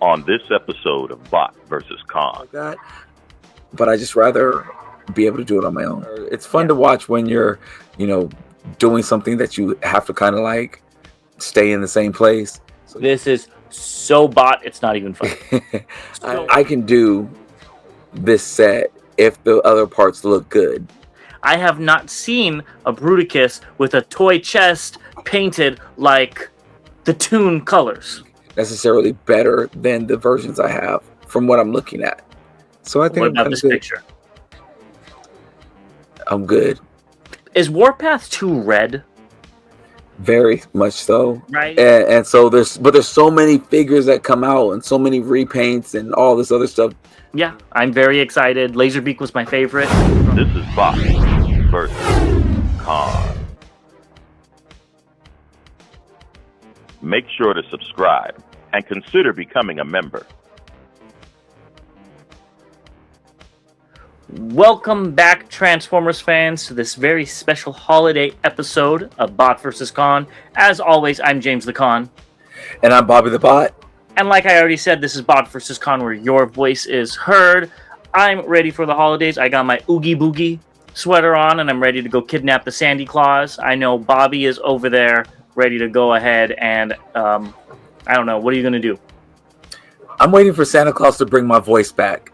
on this episode of Bot versus Con. Like that, but I just rather be able to do it on my own. It's fun to watch when you're, doing something that you have to kind of like stay in the same place. So this is so bot, it's not even fun. I can do this set if the other parts look good. I have not seen a Bruticus with a toy chest painted like the Toon colors. Necessarily better than the versions I have from what I'm looking at. So I think what about this picture? I'm good. Is Warpath 2 red? Very much so. Right. And so there's so many figures that come out and so many repaints and all this other stuff. Yeah, I'm very excited. Lazerbeak was my favorite. This is Bot versus Con. Make sure to subscribe and consider becoming a member. Welcome back, Transformers fans, to this very special holiday episode of Bot vs. Con. As always, I'm James the Con. And I'm Bobby the Bot. And like I already said, this is Bot vs. Con, where your voice is heard. I'm ready for the holidays. I got my Oogie Boogie sweater on, and I'm ready to go kidnap the Sandy Claus. I know Bobby is over there, ready to go ahead and, I don't know, what are you going to do? I'm waiting for Santa Claus to bring my voice back.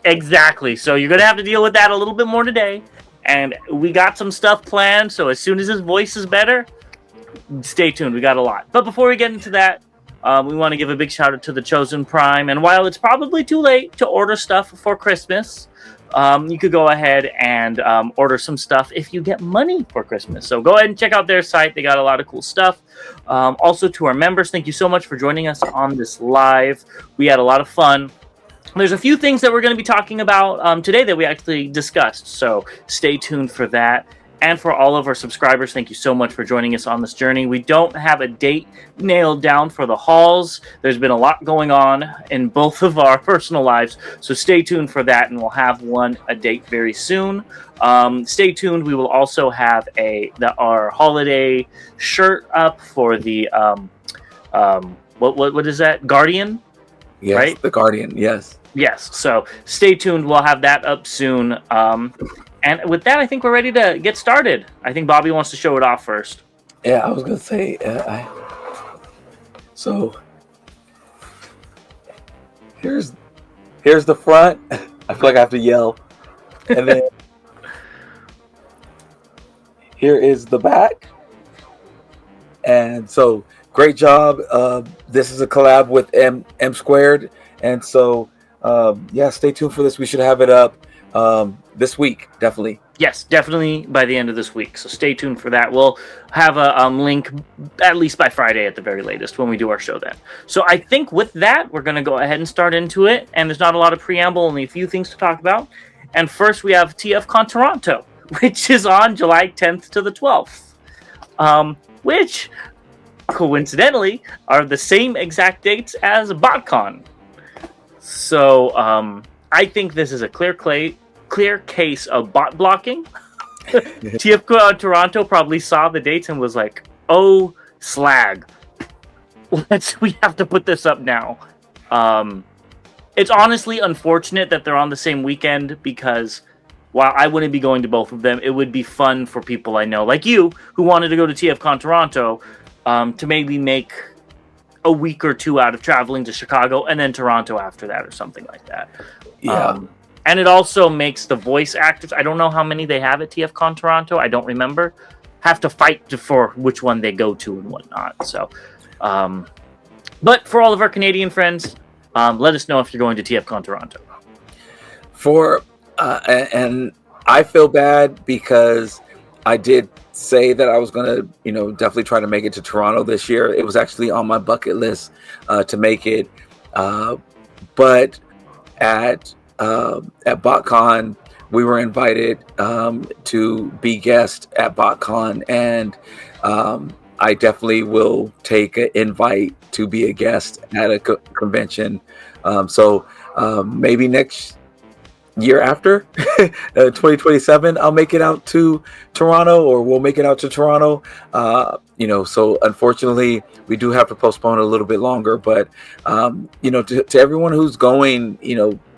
Exactly. So you're going to have to deal with that a little bit more today. And we got some stuff planned, so as soon as his voice is better, stay tuned. We got a lot. But before we get into that, we want to give a big shout out to the Chosen Prime. And while it's probably too late to order stuff for Christmas, you could go ahead and order some stuff if you get money for Christmas. So go ahead and check out their site. They got a lot of cool stuff. Also to our members, thank you so much for joining us on this live. We had a lot of fun. There's a few things that we're going to be talking about today that we actually discussed, so stay tuned for that. And for all of our subscribers, thank you so much for joining us on this journey. We don't have a date nailed down for the hauls. There's been a lot going on in both of our personal lives, so stay tuned for that, and we'll have a date very soon. Stay tuned. We will also have our holiday shirt up for the what is that? Guardian? Yes, right? The Guardian, yes. Yes, so stay tuned. We'll have that up soon. And with that, I think we're ready to get started. I think Bobby wants to show it off first. Yeah, I was going to say, so here's the front. I feel like I have to yell. And then here is the back. And so great job. This is a collab with M Squared. And so, stay tuned for this. We should have it up this week, definitely. Yes, definitely by the end of this week. So stay tuned for that. We'll have a link at least by Friday at the very latest when we do our show then. So I think with that, we're going to go ahead and start into it. And there's not a lot of preamble, only a few things to talk about. And first we have TFcon Toronto, which is on July 10th to the 12th, which coincidentally are the same exact dates as BotCon. So I think this is a clear case of bot blocking. TFcon Toronto probably saw the dates and was like, "Oh, slag! We have to put this up now." It's honestly unfortunate that they're on the same weekend because while I wouldn't be going to both of them, it would be fun for people I know, like you, who wanted to go to TFcon Toronto, to maybe make a week or two out of traveling to Chicago and then Toronto after that or something like that. Yeah. And it also makes the voice actors, I don't know how many they have at TFcon Toronto, I don't remember, have to fight for which one they go to and whatnot. So, but for all of our Canadian friends, let us know if you're going to TFcon Toronto. And I feel bad because I did say that I was going to, definitely try to make it to Toronto this year. It was actually on my bucket list to make it. But at BotCon, we were invited to be guests at BotCon, and I definitely will take an invite to be a guest at a convention. So maybe next year after 2027, I'll make it out to Toronto, or we'll make it out to Toronto. So unfortunately we do have to postpone a little bit longer, but to everyone who's going,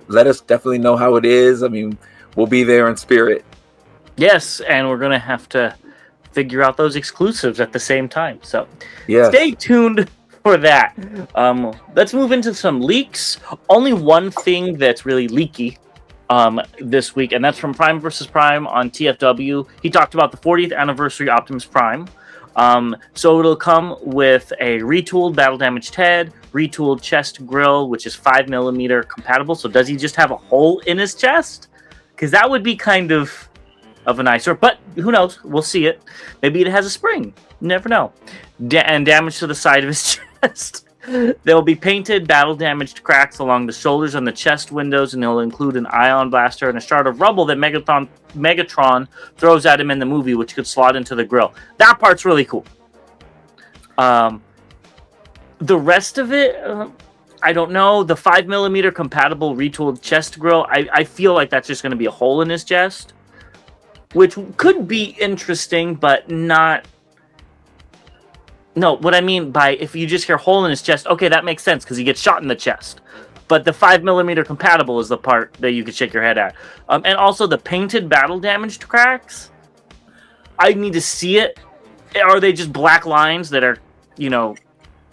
let us definitely know how it is. I mean, we'll be there in spirit. Yes, and we're gonna have to figure out those exclusives at the same time, so yes. Stay tuned for that. Let's move into some leaks. Only one thing that's really leaky this week, and that's from Prime vs. Prime on TFW. He talked about the 40th anniversary Optimus Prime. So it'll come with a retooled battle damaged head, retooled chest grill, which is 5mm compatible. So does he just have a hole in his chest? Because that would be kind of an eyesore, but who knows? We'll see it. Maybe it has a spring. Never know. And damage to the side of his chest. There'll be painted, battle-damaged cracks along the shoulders and the chest windows, and they'll include an ion blaster and a shard of rubble that Megatron throws at him in the movie, which could slot into the grill. That part's really cool. The rest of it, I don't know. The 5mm compatible retooled chest grill, I feel like that's just going to be a hole in his chest, which could be interesting, but not... No, what I mean by if you just hear hole in his chest, okay, that makes sense because he gets shot in the chest. But the 5mm compatible is the part that you could shake your head at. And also the painted battle damaged cracks. I need to see it. Are they just black lines that are,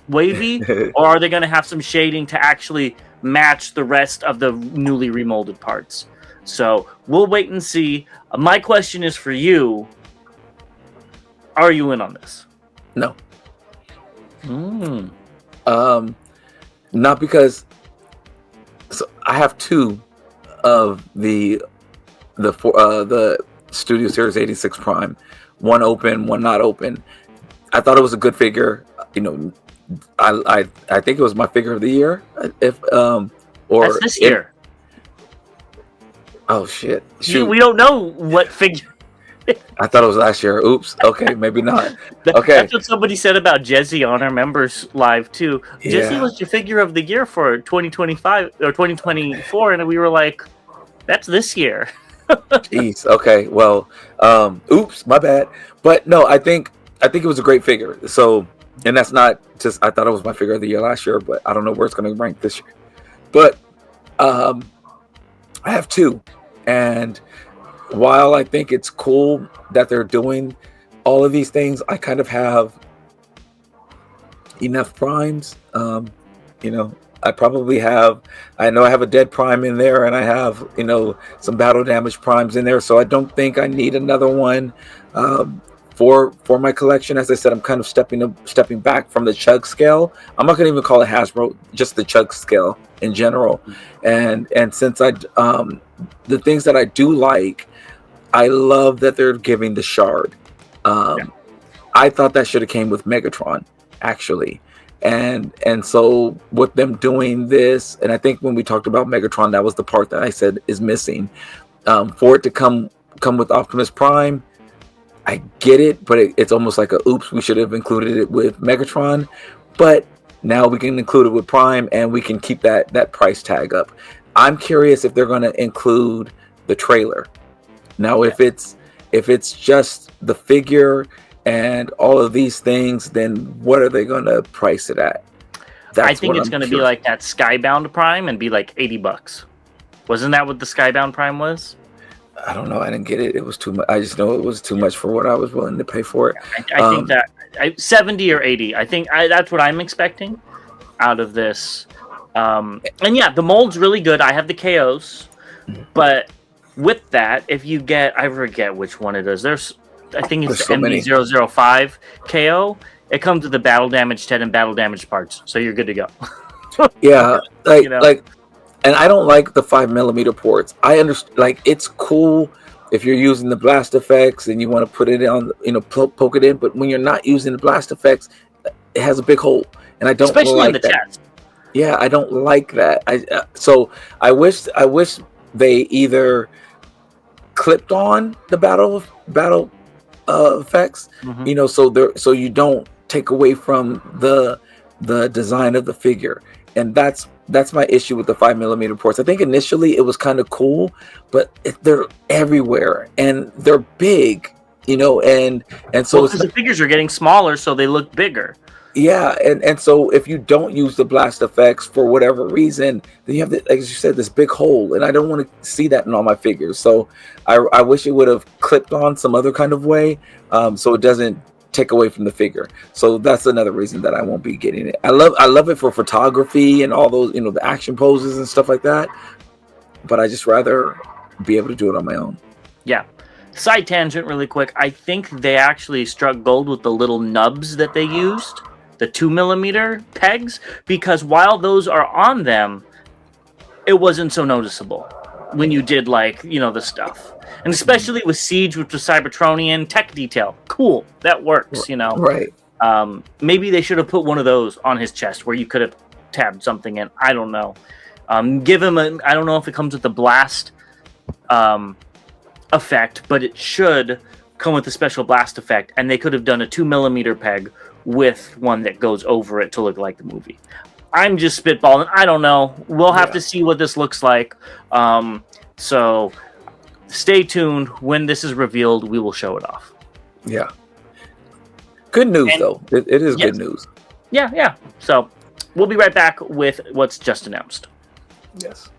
wavy? Or are they going to have some shading to actually match the rest of the newly remolded parts? So we'll wait and see. My question is for you. Are you in on this? No. Not because I have two of the Studio Series 86 Prime, one open, one not open. I thought it was a good figure. I think it was my figure of the year. Or that's this year. Oh shit! Shoot. We don't know what figure. I thought it was last year. Oops. Okay, maybe not. Okay. That's what somebody said about Jesse on our members live too. Yeah. Jesse was your figure of the year for 2025 or 2024, and we were like, "That's this year." Jeez. Okay. Well, oops, my bad. But no, I think it was a great figure. So, and that's not just. I thought it was my figure of the year last year, but I don't know where it's going to rank this year. But I have two, and while I think it's cool that they're doing all of these things, I kind of have enough primes. I probably have, I know I have a dead prime in there, and I have, some battle damage primes in there. So I don't think I need another one for my collection. As I said, I'm kind of stepping back from the chug scale. I'm not going to even call it Hasbro, just the chug scale in general. And since the things that I do like, I love that they're giving the shard. I thought that should have came with Megatron, actually. And so with them doing this, and I think when we talked about Megatron, that was the part that I said is missing. For it to come with Optimus Prime, I get it, but it's almost like oops, we should have included it with Megatron. But now we can include it with Prime, and we can keep that price tag up. I'm curious if they're going to include the trailer. Now, if it's just the figure and all of these things, then what are they going to price it at? I think it's going to be like that Skybound Prime and be like $80. Wasn't that what the Skybound Prime was? I don't know. I didn't get it. It was too much. I just know it was too much for what I was willing to pay for it. I think that 70 or 80. I think that's what I'm expecting out of this. And yeah, the mold's really good. I have the KOs, but with that, if you get, I forget which one it is. I think it's the MD005 KO. It comes with the battle damaged head and battle damaged parts, so you're good to go. Yeah, and I don't like the 5mm ports. I understand, like, it's cool if you're using the blast effects and you want to put it on, poke it in. But when you're not using the blast effects, it has a big hole, and I don't especially like in the that. chest. Yeah, I don't like that. So I wish they either clipped on the battle effects, so you don't take away from the design of the figure. And that's that's my issue with the 5mm ports. I think initially it was kind of cool, but they're everywhere and they're big, and so because the figures are getting smaller, so they look bigger. Yeah, and so if you don't use the blast effects for whatever reason, then you have, like you said, this big hole, and I don't want to see that in all my figures. So I wish it would have clipped on some other kind of way, so it doesn't take away from the figure. So that's another reason that I won't be getting it. I love it for photography and all those, the action poses and stuff like that, but I just rather be able to do it on my own. Yeah. Side tangent really quick. I think they actually struck gold with the little nubs that they used, the 2mm pegs, because while those are on them, it wasn't so noticeable when you did the stuff. And especially with Siege, which was Cybertronian, tech detail. Cool. That works, Right. Maybe they should have put one of those on his chest where you could have tabbed something in. I don't know. Give him I don't know if it comes with the blast effect, but it should come with a special blast effect, and they could have done a 2mm peg with one that goes over it to look like the movie. I'm just spitballing. I don't know. We'll have to see what this looks like. So stay tuned. When this is revealed, we will show it off. Yeah. Good news, though. It is good news. Yeah. So we'll be right back with what's just announced. Yes.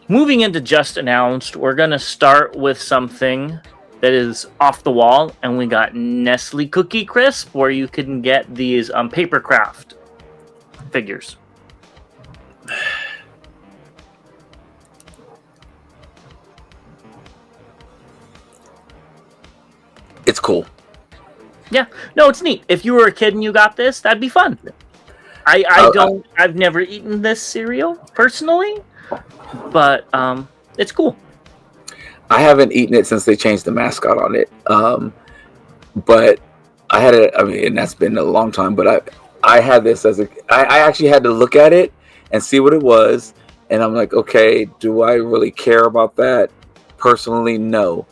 Moving into just announced, we're going to start with something that is off the wall, and we got Nestle Cookie Crisp, where you can get these papercraft figures. It's cool. Yeah, no, it's neat. If you were a kid and you got this, that'd be fun. I've never eaten this cereal personally, but it's cool. I haven't eaten it since they changed the mascot on it. But I had it. I mean, and that's been a long time. But I had this I actually had to look at it and see what it was, and I'm like, okay, do I really care about that? Personally, no.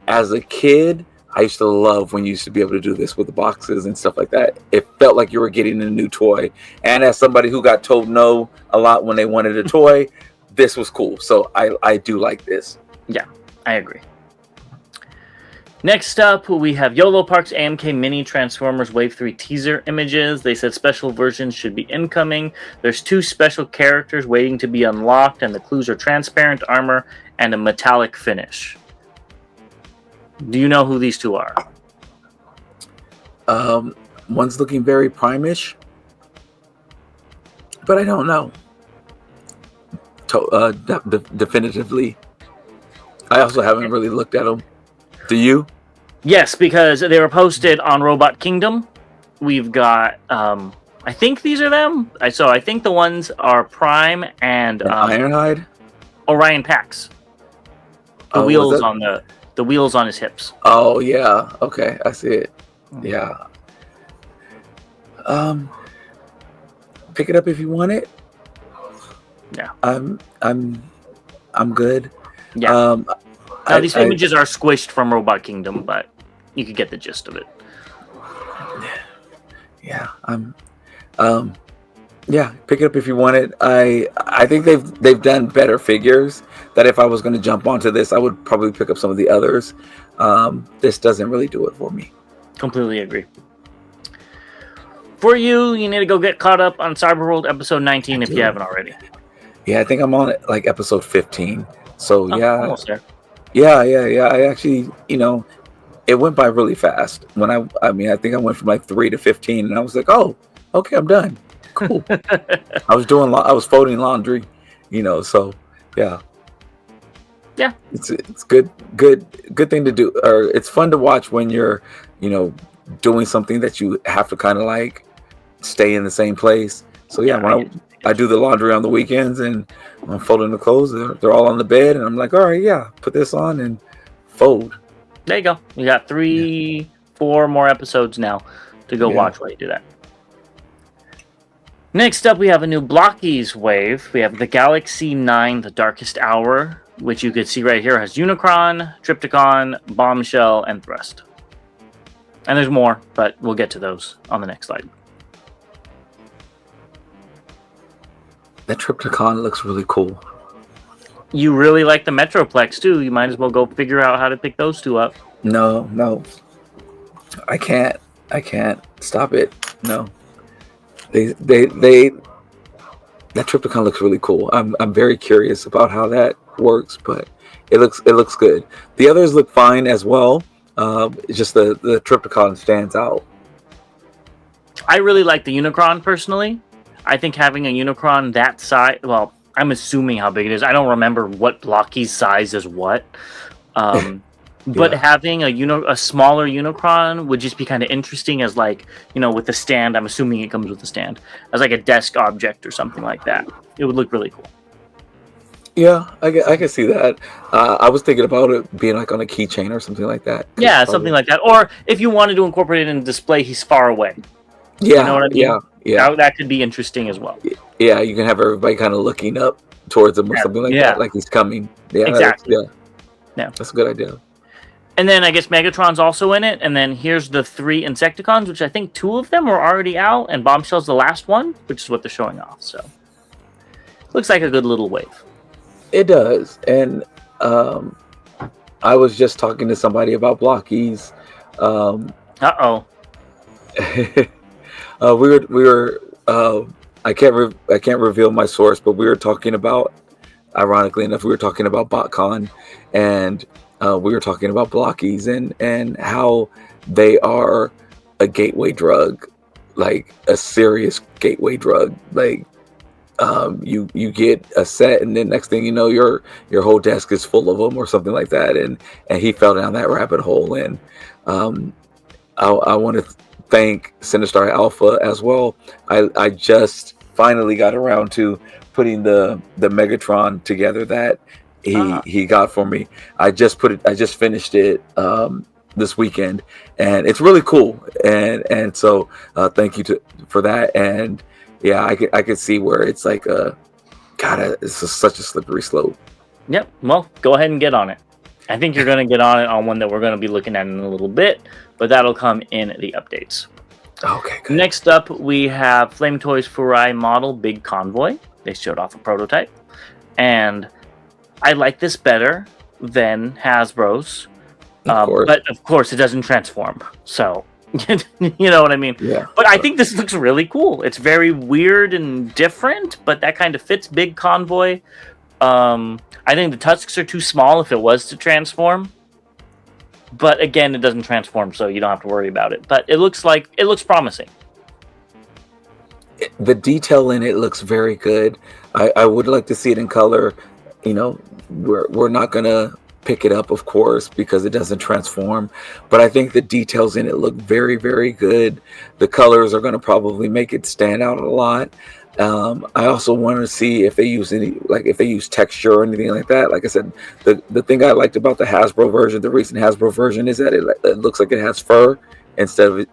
As a kid, I used to love when you used to be able to do this with the boxes and stuff like that. It felt like you were getting a new toy. And as somebody who got told no a lot when they wanted a toy, this was cool. So I do like this. Yeah, I agree. Next up, we have Yolopark's AMK Mini Transformers Wave 3 teaser images. They said special versions should be incoming. There's 2 special characters waiting to be unlocked, and the clues are transparent armor and a metallic finish. Do you know who these 2 are? One's looking very Prime-ish, but I don't know. Definitively. I also haven't really looked at them. Do you? Yes, because they were posted on Robot Kingdom. We've got, I think these are them. So I think the ones are Prime and Ironhide? Orion Pax. The wheels on the wheels on his hips. Oh yeah. Okay, I see it. Yeah. Pick it up if you want it. Yeah. I'm good. Yeah. Now these images are squished from Robot Kingdom, but you could get the gist of it. Yeah. Yeah, pick it up if you want it. I think they've done better figures. That if I was going to jump onto this, I would probably pick up some of the others. This doesn't really do it for me. Completely agree. For you need to go get caught up on Cyberworld episode 19 if you haven't already. Yeah, I think I'm on like episode 15. So yeah. Almost there. Yeah. I actually, it went by really fast. When I think I went from like 3 to 15, and I was like, oh, okay, I'm done. Cool. I was folding laundry, so yeah. Yeah. It's good thing to do, or it's fun to watch when you're, doing something that you have to kind of like stay in the same place. So yeah, when I do the laundry on the weekends and I'm folding the clothes, they're all on the bed, and I'm like, all right, yeah, put this on and fold. There you go. You got 4 more episodes now to go watch while you do that. Next up, we have a new Blokees wave. We have the Galaxy 9, The Darkest Hour, which you could see right here has Unicron, Trypticon, Bombshell, and Thrust. And there's more, but we'll get to those on the next slide. That Triptychon looks really cool. You really like the Metroplex too. You might as well go figure out how to pick those two up. No, I can't stop it. No, they that Triptychon looks really cool. I'm very curious about how that works, but it looks good. The others look fine as well. It's just the Triptychon stands out. I really like the Unicron personally. I think having a Unicron that size, well, I'm assuming how big it is. I don't remember what Blokees size is what. But having a smaller Unicron would just be kind of interesting as like, with the stand. I'm assuming it comes with the stand as like a desk object or something like that. It would look really cool. Yeah, I can see that. I was thinking about it being like on a keychain or something like that. Yeah, something like that. Or if you wanted to incorporate it in a display, he's far away. Yeah, you know what I mean? Yeah. That could be interesting as well. Yeah, you can have everybody kind of looking up towards him or something like that, like he's coming. Yeah, exactly. Yeah, that's a good idea. And then I guess Megatron's also in it. And then here's the 3 Insecticons, which I think 2 of them are already out. And Bombshell's the last one, which is what they're showing off. So looks like a good little wave. It does. And I was just talking to somebody about Blokees. Uh-oh. We were I can't reveal my source, but we were talking about, ironically enough, we were talking about BotCon, and we were talking about Blokees and how they are a gateway drug, like a serious gateway drug. Like you get a set, and then next thing you know, your whole desk is full of them or something like that. And he fell down that rabbit hole. And I want to thank Sinistar Alpha as well. I just finally got around to putting the Megatron together that he got for me. I just finished it this weekend, and it's really cool. And so thank you for that. And yeah, I could see where it's like it's such a slippery slope. Yep. Well, go ahead and get on it. I think you're going to get on it on one that we're going to be looking at in a little bit, but that'll come in the updates. Okay, good. Next up, we have Flame Toys Furai model Big Convoy. They showed off a prototype, and I like this better than Hasbro's. But of course, it doesn't transform. So, you know what I mean? Yeah. But I think this looks really cool. It's very weird and different, but that kind of fits Big Convoy. I think the tusks are too small if it was to transform. But again, it doesn't transform, so you don't have to worry about it. But it looks promising. The detail in it looks very good. I would like to see it in color. We're not gonna pick it up, of course, because it doesn't transform. But I think the details in it look very, very good. The colors are going to probably make it stand out a lot. I also want to see if they use texture or anything like that. Like I said, the thing I liked about the Hasbro version, the recent Hasbro version, is that it looks like it has fur instead of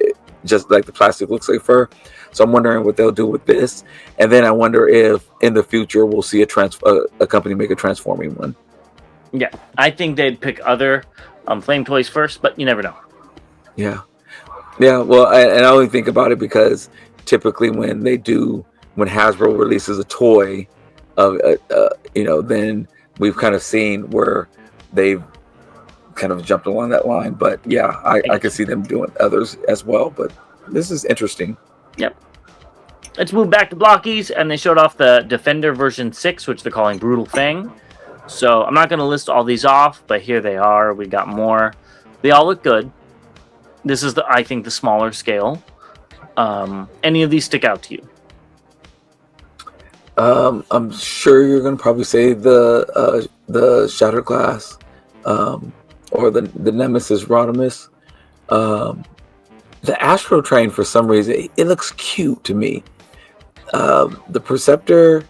just like the plastic looks like fur. So I'm wondering what they'll do with this. And then I wonder if in the future we'll see a company make a transforming one. Yeah, I think they'd pick other Flame Toys first, but you never know. Yeah. Well, and I only think about it because typically when Hasbro releases a toy, then we've kind of seen where they've kind of jumped along that line. But yeah, I could see them doing others as well. But this is interesting. Yep. Let's move back to Blokees, and they showed off the Defender version 6, which they're calling Brutal Fang. So I'm not going to list all these off, but here they are. We got more. They all look good. This is I think the smaller scale. Any of these stick out to you? I'm sure you're going to probably say the Shattered Glass, or the Nemesis Rodimus. The Astro Train, for some reason, it looks cute to me. The Perceptor.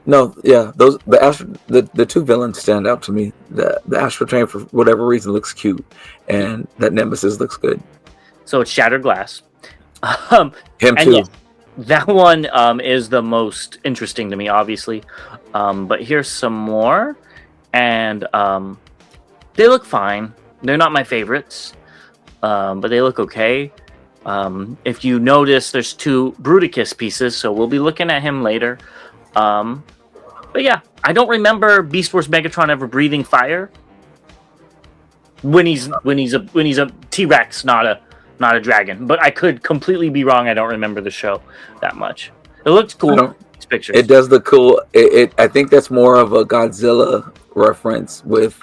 No, yeah, the two villains stand out to me. The Astro Train, for whatever reason, looks cute, and that Nemesis looks good. So it's Shattered Glass. Him too. Yes, that one is the most interesting to me, obviously. But here's some more, and they look fine. They're not my favorites, but they look okay. If you notice, there's 2 Bruticus pieces, so we'll be looking at him later. But yeah, I don't remember Beast Wars Megatron ever breathing fire. When he's a T-Rex, not a dragon. But I could completely be wrong. I don't remember the show that much. It looked cool. These pictures. It does look cool. I think that's more of a Godzilla reference with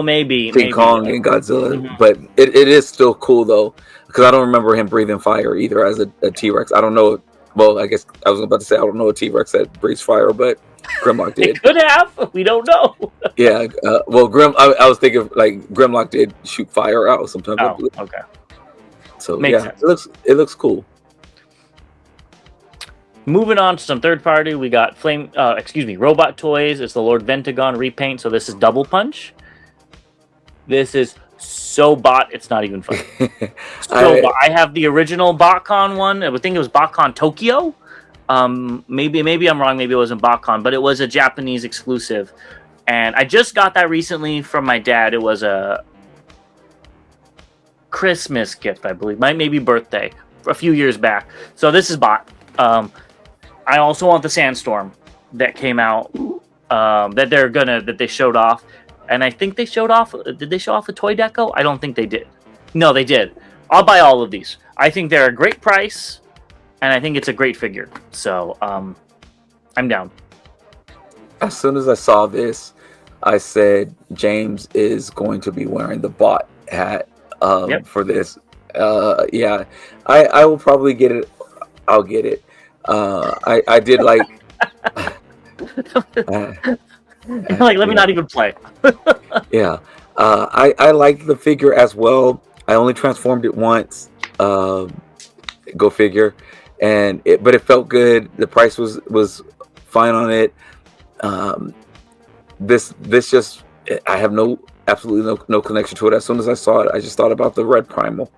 maybe King Kong and Godzilla. But it is still cool though, because I don't remember him breathing fire either as a T-Rex. I don't know. Well, I guess I was about to say I don't know a T-Rex that breathes fire, but Grimlock did. It could have. We don't know. Yeah. Well, I was thinking like Grimlock did shoot fire out sometimes. Oh, okay. So makes sense. It looks cool. Moving on to some third party, we got Robot Toys. It's the Lord Ventagon repaint. So this is Double Punch. This is so bot, it's not even funny. I have the original BotCon one. I would think it was BotCon Tokyo. Maybe I'm wrong. Maybe it wasn't BotCon, but it was a Japanese exclusive. And I just got that recently from my dad. It was a Christmas gift, I believe. Maybe birthday, a few years back. So this is bot. I also want the Sandstorm that came out that they showed off. And I think they showed off. Did they show off the toy deco? I don't think they did. No, they did. I'll buy all of these. I think they're a great price, and I think it's a great figure. So, I'm down. As soon as I saw this, I said James is going to be wearing the bot hat for this. Yeah, I will probably get it. I'll get it. I did like. Let me not even play. Yeah. I like the figure as well. I only transformed it once. Go figure. But it felt good. The price was fine on it. This just, I have absolutely no connection to it. As soon as I saw it, I just thought about the red primal.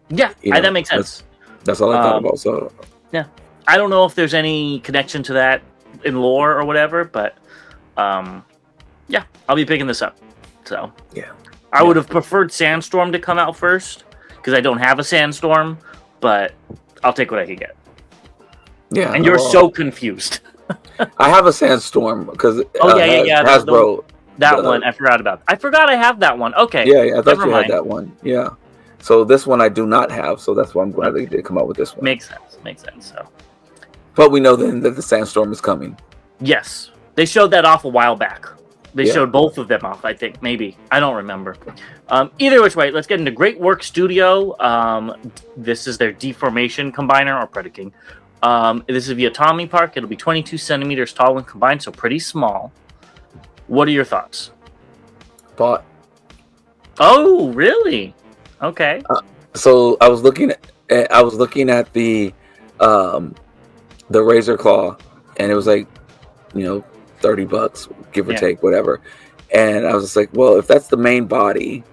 Yeah, that makes sense. That's all I thought about. So yeah, I don't know if there's any connection to that in lore or whatever, but yeah, I'll be picking this up. So yeah, I would have preferred Sandstorm to come out first because I don't have a Sandstorm, but I'll take what I can get. Yeah, and you're so confused. I have a Sandstorm because Hasbro. That one I forgot about. I forgot I have that one. Okay. Yeah, I thought you had that one. Yeah. So this one I do not have, so that's why I'm glad they did come out with this one. Makes sense. So, but we know then that the Sandstorm is coming. Yes, they showed that off a while back. They showed both of them off, I think. Maybe. I don't remember. Either which way, let's get into Great Work Studio. This is their deformation combiner or Predaking. This is via Tommy Park. It'll be 22 centimeters tall when combined, so pretty small. What are your thoughts? Bought. Oh, really? Okay. So I was looking at the Razor Claw, and it was like, $30, give or take, whatever. And I was just like, well, if that's the main body,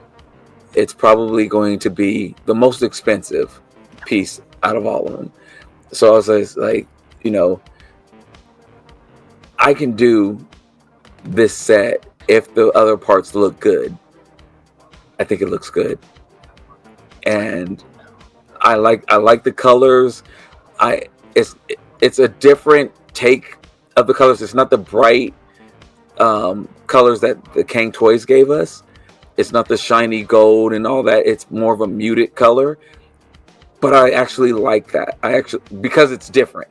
it's probably going to be the most expensive piece out of all of them. So I was like, I can do this set if the other parts look good. I think it looks good. And I like the colors. It's a different take of the colors. It's not the bright colors that the Kang Toys gave us. It's not the shiny gold and all that. It's more of a muted color. But I actually like that. Because it's different.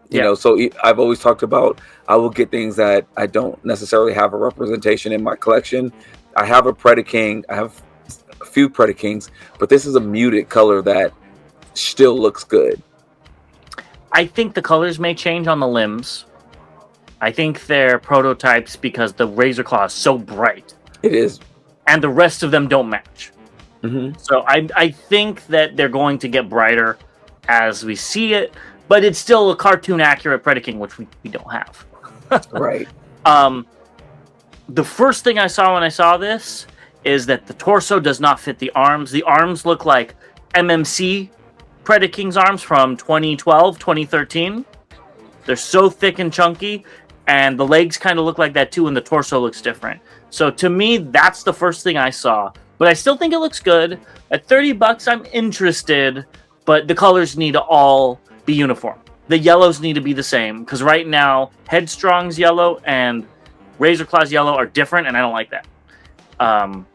You know, so I've always talked about I will get things that I don't necessarily have a representation in my collection. I have a Predaking. I have a few Predakings, but this is a muted color that still looks good. I think the colors may change on the limbs. I think they're prototypes because the Razor Claw is so bright. It is. And the rest of them don't match. Mm-hmm. So I think that they're going to get brighter as we see it, but it's still a cartoon accurate Predaking, which we don't have. Right. The first thing I saw when I saw this is that the torso does not fit the arms. The arms look like MMC Predaking's arms from 2012, 2013. They're so thick and chunky, and the legs kind of look like that too, and the torso looks different. So to me, that's the first thing I saw. But I still think it looks good. At $30, I'm interested, but the colors need to all be uniform. the yellows need to be the same, because right now Headstrong's yellow and Razorclaw's yellow are different, and I don't like that. And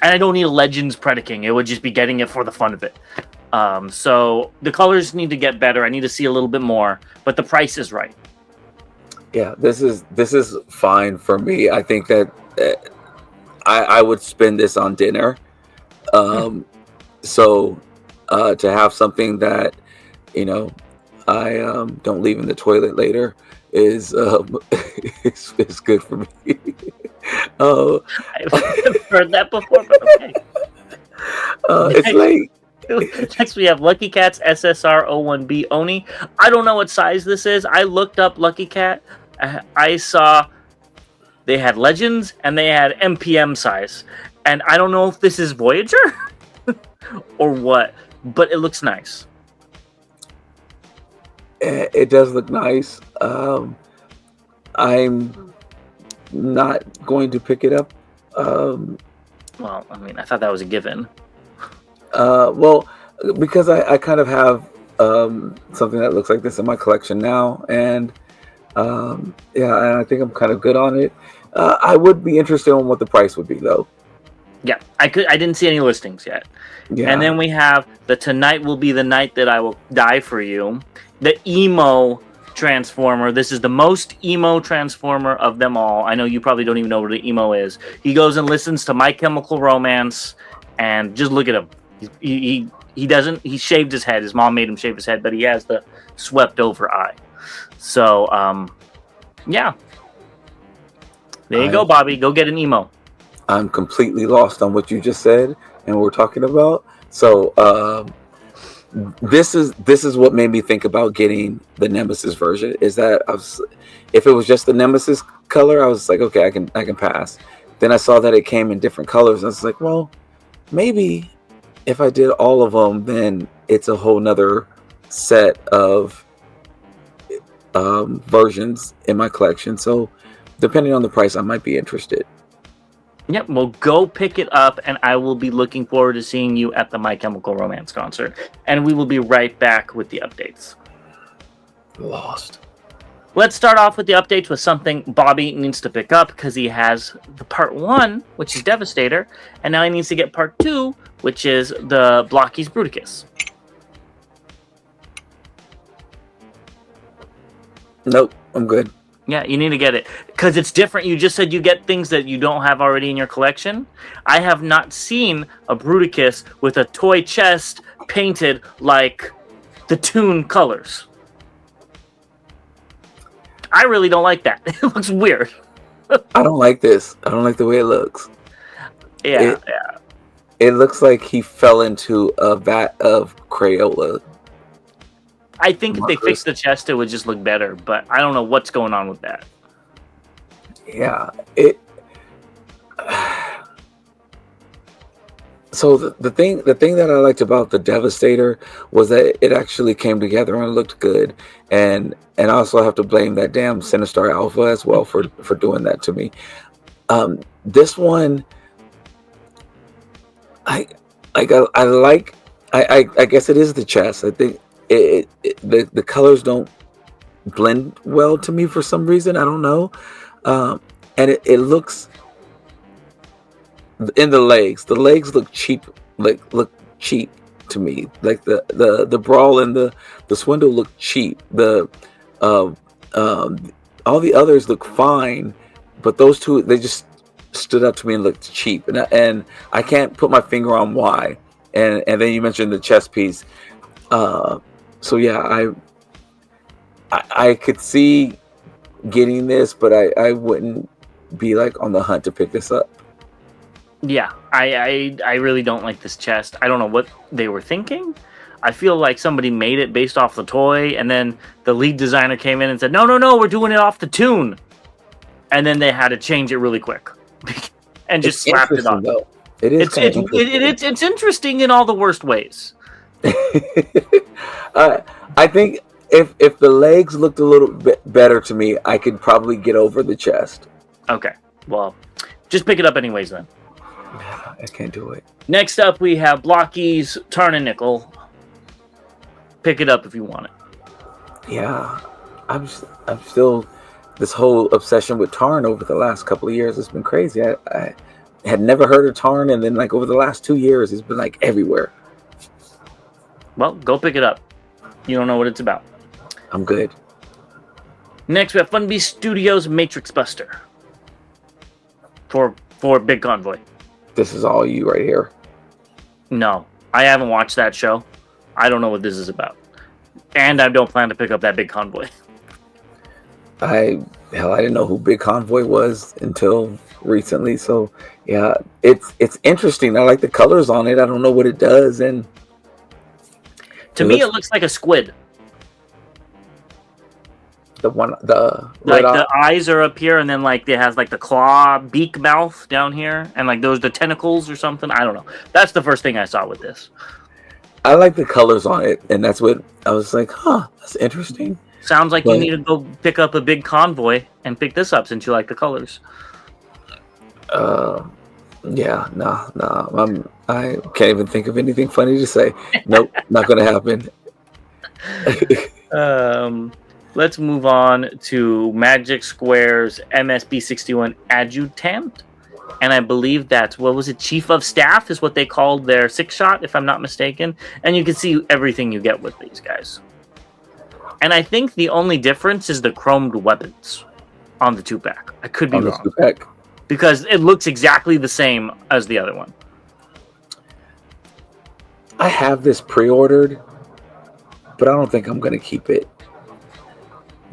I don't need a Legends Predaking. It would just be getting it for the fun of it. So the colors need to get better. I need to see a little bit more, but the price is right. Yeah, this is fine for me. I think that I would spend this on dinner. So to have something that, you know, I don't leave in the toilet later is is good for me. I've heard that before, but okay. It's late. Next, we have Lucky Cat's SSR01B Oni. I don't know what size this is. I looked up Lucky Cat. I saw they had Legends and they had MPM size. And I don't know if this is Voyager or what, but it looks nice. It does look nice. I'm not going to pick it up. Well, I mean, I thought that was a given. Well, because I kind of have something that looks like this in my collection now, and yeah, and I think I'm kind of good on it. I would be interested in what the price would be, though. Yeah, I didn't see any listings yet. Yeah. And then we have the Tonight Will Be the Night That I Will Die For You, the emo Transformer. This is the most emo Transformer of them all. I know you probably don't even know what an emo is. He goes and listens to My Chemical Romance, and just look at him. He shaved his head. His mom made him shave his head, but he has the swept over eye. So, yeah. There you go, Bobby. Go get an emo. I'm completely lost on what you just said and we're talking about. So, this is what made me think about getting the Nemesis version. Is that if it was just the Nemesis color, I was like, okay, I can pass. Then I saw that it came in different colors, and I was like, well, maybe if I did all of them, then it's a whole nother set of versions in my collection. So, depending on the price, I might be interested. Yep, well, go pick it up, and I will be looking forward to seeing you at the My Chemical Romance concert. And we will be right back with the updates. Lost. Let's start off with the updates with something Bobby needs to pick up, because he has the part 1, which is Devastator, and now he needs to get part 2, which is the Blokees Bruticus. Nope, I'm good. Yeah, you need to get it, because it's different. You just said you get things that you don't have already in your collection. I have not seen a Bruticus with a toy chest painted like the Toon colors. I really don't like that. It looks weird. I don't like this. I don't like the way it looks. Yeah. It looks like he fell into a vat of Crayola. I think if they fixed the chest, it would just look better, but I don't know what's going on with that. Yeah, So the thing that I liked about the Devastator was that it actually came together and it looked good, and I also have to blame that damn Sinistar Alpha as well for doing that to me. This one, I guess it is the chest. I think the colors don't blend well to me for some reason. I don't know, and it looks. In the legs look cheap, look cheap to me. Like the brawl and the swindle look cheap. All the others look fine, but those two, they just stood out to me and looked cheap, and I can't put my finger on why. And then you mentioned the chest piece, so yeah, I could see getting this, but I wouldn't be like on the hunt to pick this up. Yeah, I really don't like this chest. I don't know what they were thinking. I feel like somebody made it based off the toy, and then the lead designer came in and said, no, we're doing it off the Toon. And then they had to change it really quick. And just slapped it on. Though. It is it's interesting in all the worst ways. I think if the legs looked a little bit better to me, I could probably get over the chest. Okay, well, just pick it up anyways then. I can't do it. Next up, we have Blokees Tarn and Nickel. Pick it up if you want it. Yeah, I'm still this whole obsession with Tarn over the last couple of years has been crazy. I had never heard of Tarn, and then like over the last 2 years, it's been like everywhere. Well, go pick it up. You don't know what it's about. I'm good. Next, we have Funbie Studios Matrix Buster for Big Convoy. This is all you right here. No, I haven't watched that show. I don't know what this is about, and I don't plan to pick up that Big Convoy. I didn't know who Big Convoy was until recently. So yeah, it's interesting. I like the colors on it. I don't know what it does, and to me, it looks like a squid. The like the eyes are up here, and then like it has like the claw beak mouth down here, and like those the tentacles or something. I don't know. That's the first thing I saw with this. I like the colors on it, and that's what I was like, huh, that's interesting. Sounds like you need to go pick up a Big Convoy and pick this up since you like the colors. Yeah, no. I can't even think of anything funny to say. Nope, not gonna happen. Let's move on to Magic Square's MSB61 Adjutant. And I believe that's, what was it, Chief of Staff is what they called their 6-shot, if I'm not mistaken. And you can see everything you get with these guys. And I think the only difference is the chromed weapons on the 2-pack. I could be wrong. The 2-pack. Because it looks exactly the same as the other one. I have this pre-ordered, but I don't think I'm going to keep it.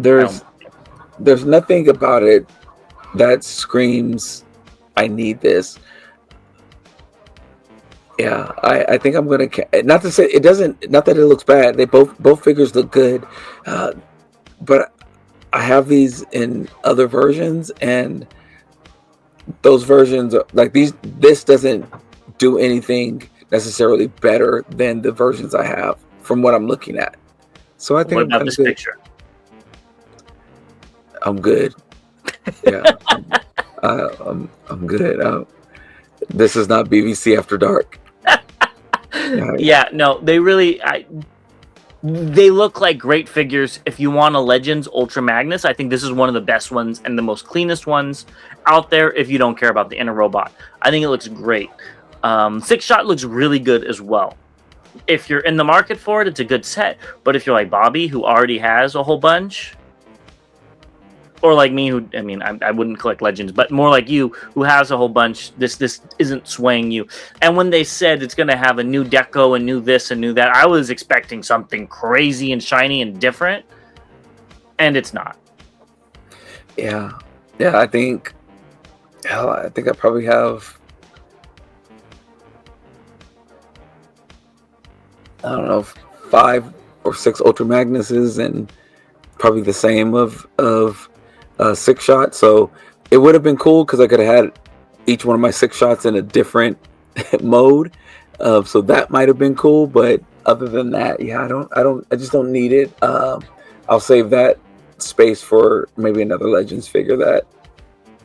There's nothing about it that screams, I need this. Yeah, I think I'm gonna. Not to say it doesn't. Not that it looks bad. They both figures look good, but I have these in other versions, and those versions are, like these. This doesn't do anything necessarily better than the versions I have from what I'm looking at. So I think. What about this picture? I'm good. Yeah, I'm good. This is not BBC After Dark. Yeah, no, they really, they look like great figures. If you want a Legends Ultra Magnus, I think this is one of the best ones and the most cleanest ones out there if you don't care about the inner robot. I think it looks great. 6-shot looks really good as well. If you're in the market for it, it's a good set. But if you're like Bobby, who already has a whole bunch, or like me, who, I mean, I wouldn't collect Legends, but more like you, who has a whole bunch, this isn't swaying you. And when they said it's going to have a new deco and new this and new that, I was expecting something crazy and shiny and different, and it's not. Yeah, I think I probably have, I don't know, 5 or 6 Ultra Magnuses and probably the same of 6-shot. So it would have been cool because I could have had each one of my 6-shots in a different mode. So that might have been cool. But other than that, yeah, I just don't need it. I'll save that space for maybe another Legends figure that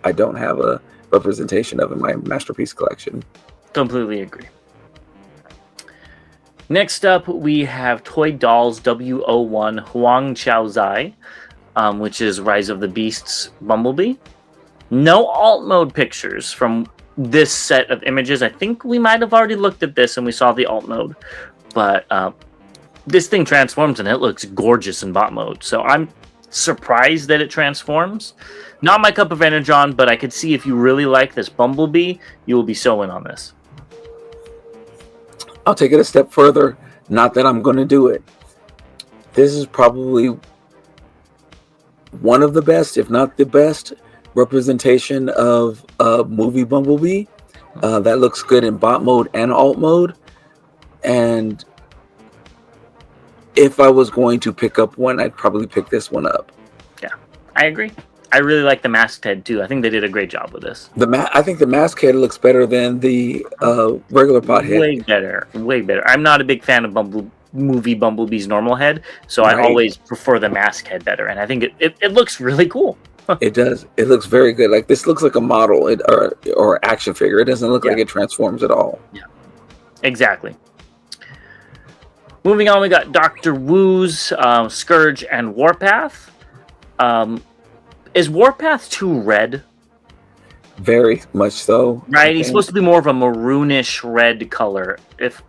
I don't have a representation of in my Masterpiece collection. Completely agree. Next up, we have Toy Dolls W01 Huang Chao Zai, which is Rise of the Beasts Bumblebee. No alt mode pictures from this set of images. I think we might have already looked at this and we saw the alt mode, but this thing transforms and it looks gorgeous in bot mode. So I'm surprised that it transforms. Not my cup of energon, but I could see if you really like this Bumblebee, you will be so in on this. I'll take it a step further. Not that I'm going to do it. This is probably one of the best, if not the best, representation of a movie Bumblebee. That looks good in bot mode and alt mode. And if I was going to pick up one, I'd probably pick this one up. Yeah, I agree. I really like the masked head too. I think they did a great job with this. I think the mask head looks better than the regular bot head. Way better. I'm not a big fan of movie Bumblebee's normal head, so right. I always prefer the mask head better, and I think it looks really cool. It does. It looks very good. Like this looks like a model or action figure. It doesn't look like it transforms at all. Yeah, exactly. Moving on, we got Dr. Wu's Scourge and Warpath. Is Warpath too red? Very much so. Right, he's supposed to be more of a maroonish red color, if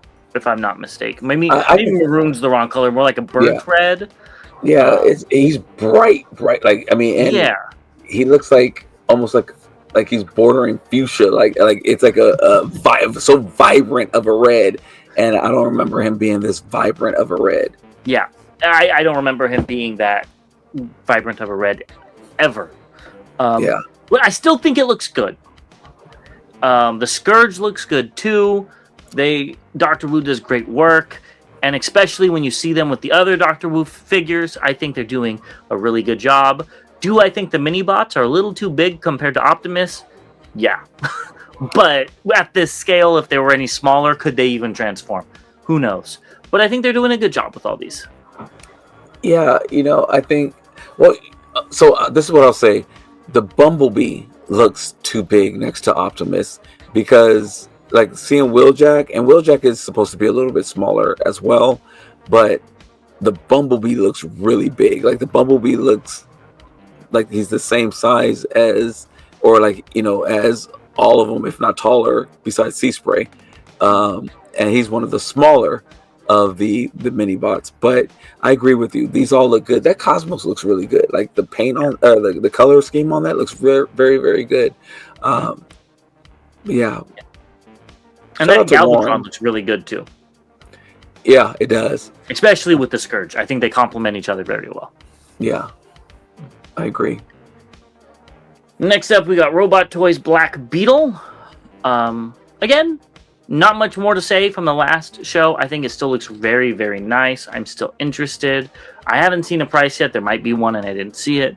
I'm not mistaken. Maybe maroon's the wrong color, more like a burnt red. Yeah, he's bright. Like, I mean, and he looks like almost like he's bordering fuchsia. Like it's like so vibrant of a red, and I don't remember him being this vibrant of a red. Yeah, I don't remember him being that vibrant of a red ever. But I still think it looks good. The Scourge looks good too. Dr. Wu does great work, and especially when you see them with the other Dr. Wu figures, I think they're doing a really good job. Do I think the mini bots are a little too big compared to Optimus? Yeah. But at this scale, if they were any smaller, could they even transform? Who knows? But I think they're doing a good job with all these. Yeah, I think... Well, so this is what I'll say. The Bumblebee looks too big next to Optimus because, like, seeing Wheeljack, and Wheeljack is supposed to be a little bit smaller as well, but the Bumblebee looks really big. Like, the Bumblebee looks like he's the same size as, or like, as all of them, if not taller, besides Sea Spray. And he's one of the smaller of the mini bots, but I agree with you. These all look good. That Cosmos looks really good. Like the paint on the color scheme on that looks very, very, very good. Yeah. And that Galvatron looks really good too. Yeah, it does. Especially with the Scourge. I think they complement each other very well. Yeah, I agree. Next up, we got Robot Toys Black Beetle. Again, not much more to say from the last show. I think it still looks very, very nice. I'm still interested. I haven't seen a price yet. There might be one and I didn't see it.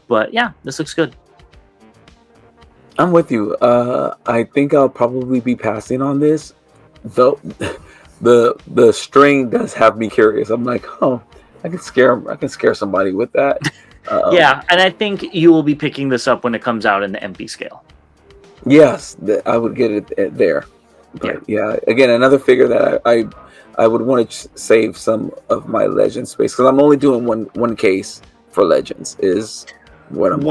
But yeah, this looks good. I'm with you. I think I'll probably be passing on this. Though the string does have me curious. I'm like, I can scare somebody with that. Yeah, and I think you will be picking this up when it comes out in the MP scale. Yes, I would get it there. But yeah, again, another figure that I would want to save some of my Legends space because I'm only doing one case for Legends. Is what I'm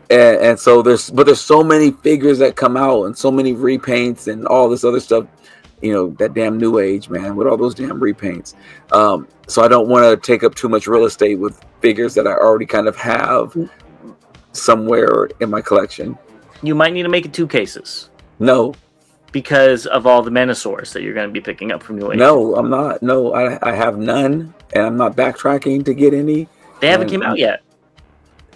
and so there's so many figures that come out and so many repaints and all this other stuff. That damn New Age, man, with all those damn repaints. So I don't want to take up too much real estate with figures that I already kind of have somewhere in my collection. You might need to make it 2 cases. No. Because of all the Menosaurs that you're going to be picking up from New Age. No, I'm not. No, I have none, and I'm not backtracking to get any. They haven't came out yet.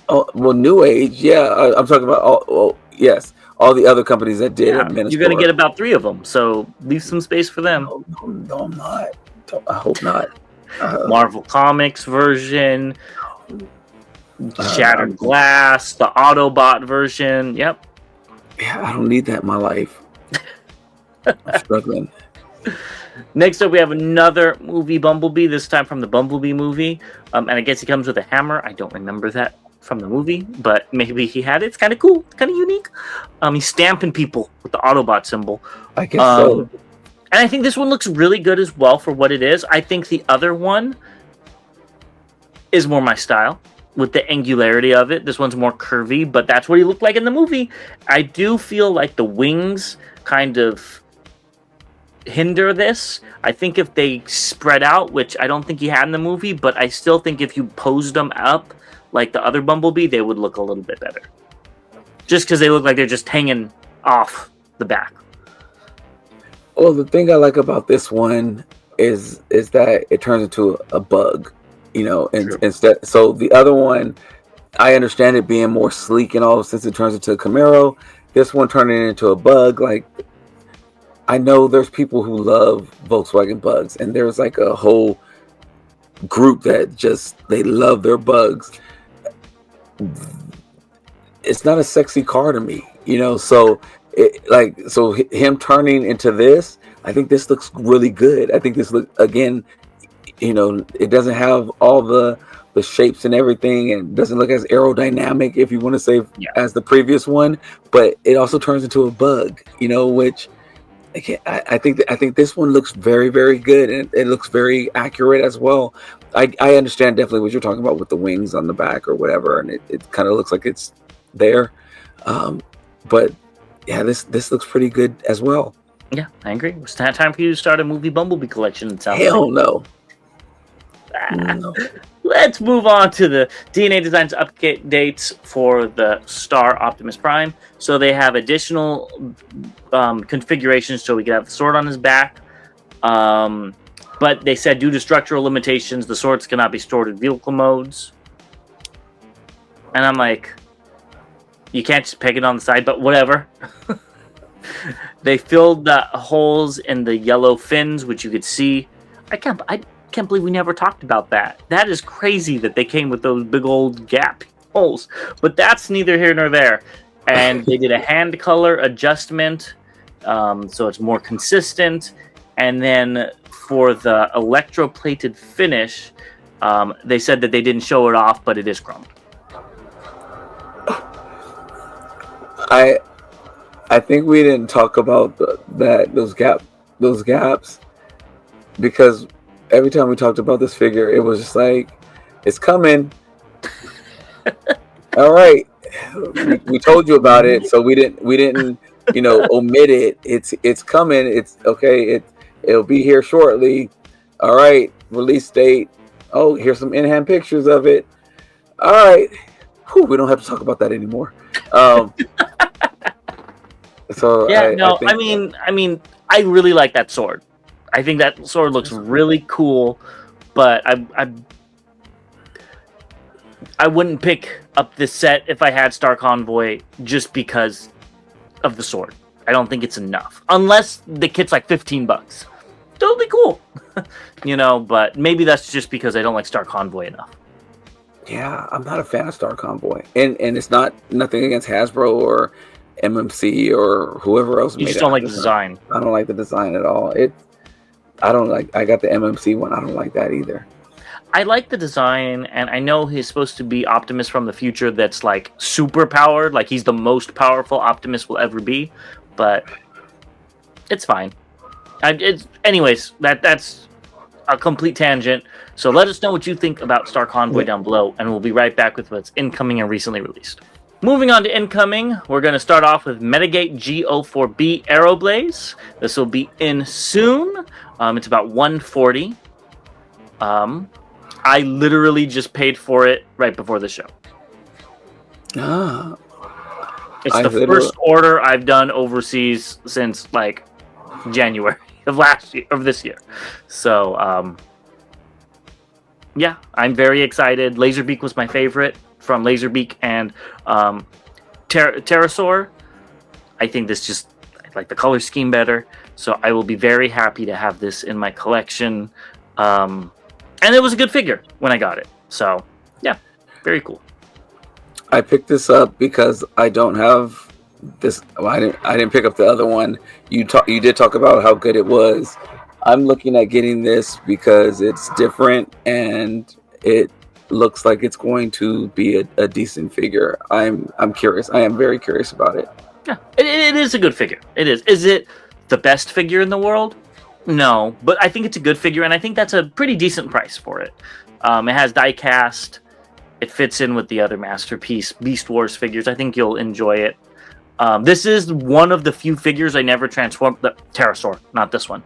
Oh, well, New Age, yeah. I'm talking about all the other companies that did. Yeah, you're going to get about 3 of them, so leave some space for them. No, I'm not. I hope not. Marvel Comics version, Shattered Glass, the Autobot version. Yep. Yeah, I don't need that in my life. I'm struggling. Next up, we have another movie Bumblebee, this time from the Bumblebee movie. And I guess he comes with a hammer. I don't remember that from the movie, but maybe he had it. It's kind of cool. It's kind of unique. He's stamping people with the Autobot symbol. I guess so. And I think this one looks really good as well for what it is. I think the other one is more my style with the angularity of it. This one's more curvy, but that's what he looked like in the movie. I do feel like the wings kind of hinder this. I think if they spread out, which I don't think he had in the movie, but I still think if you posed them up like the other Bumblebee, they would look a little bit better. Just because they look like they're just hanging off the back. Well, the thing I like about this one is that it turns into a bug, instead. So the other one, I understand it being more sleek and all since it turns into a Camaro. This one turning into a bug, like I know there's people who love Volkswagen bugs, and there's like a whole group that they love their bugs. It's not a sexy car to me, so him turning into this, I think this looks really good. I think this again, it doesn't have all the shapes and everything, and doesn't look as aerodynamic, if you want to say, as the previous one, but it also turns into a bug, which I think this one looks very, very good, and it looks very accurate as well. I understand definitely what you're talking about with the wings on the back or whatever, and it kind of looks like it's there. But yeah, this looks pretty good as well. Yeah, I agree. It's time for you to start a movie Bumblebee collection. It sounds Hell like. no. No. Let's move on to the DNA Designs updates for the Star Optimus Prime. So they have additional configurations so we can have the sword on his back. But they said due to structural limitations, the swords cannot be stored in vehicle modes. And I'm like, you can't just peg it on the side, but whatever. They filled the holes in the yellow fins, which you could see. I can't believe we never talked about that. That is crazy that they came with those big old gap holes. But that's neither here nor there. And they did a hand color adjustment, so it's more consistent. And then for the electroplated finish, they said that they didn't show it off, but it is chromed. I think we didn't talk about those gaps because every time we talked about this figure, it was just like, it's coming. All right, we told you about it, so we didn't omit it. It's coming. It's okay. It'll be here shortly. All right, release date. Oh, here's some in-hand pictures of it. All right, whew, we don't have to talk about that anymore. So yeah, I mean, I really like that sword. I think that sword looks really cool, but I wouldn't pick up this set if I had Star Convoy just because of the sword. I don't think it's enough, unless the kit's like $15. Totally cool, But maybe that's just because I don't like Star Convoy enough. Yeah, I'm not a fan of Star Convoy, and it's nothing against Hasbro or MMC or whoever else. You just don't like the design. I don't like the design at all. I got the MMC one. I don't like that either. I like the design, and I know he's supposed to be Optimus from the future that's like super powered, like he's the most powerful Optimus will ever be, but it's fine. Anyways, that's a complete tangent. So let us know what you think about Star Convoy down below, and we'll be right back with what's incoming and recently released. Moving on to incoming, we're going to start off with Metagate G04B Aero Blaze. This will be in soon. It's about $140. I literally just paid for it right before the show. It's the first order I've done overseas since like January of this year. So yeah, I'm very excited. Lazerbeak was my favorite from Lazerbeak and Pterosaur. I think I like the color scheme better, so I will be very happy to have this in my collection. And it was a good figure when I got it, so yeah, very cool. I picked this up because I don't have this. Well, I didn't pick up the other one. You did talk about how good it was. I'm looking at getting this because it's different and it looks like it's going to be a decent figure. I'm curious. I am very curious about it. Yeah, it is a good figure. It is. Is it the best figure in the world? No, but I think it's a good figure, and I think that's a pretty decent price for it. It has die cast. It fits in with the other Masterpiece Beast Wars figures. I think you'll enjoy it. This is one of the few figures I never transformed. The Pterosaur, not this one.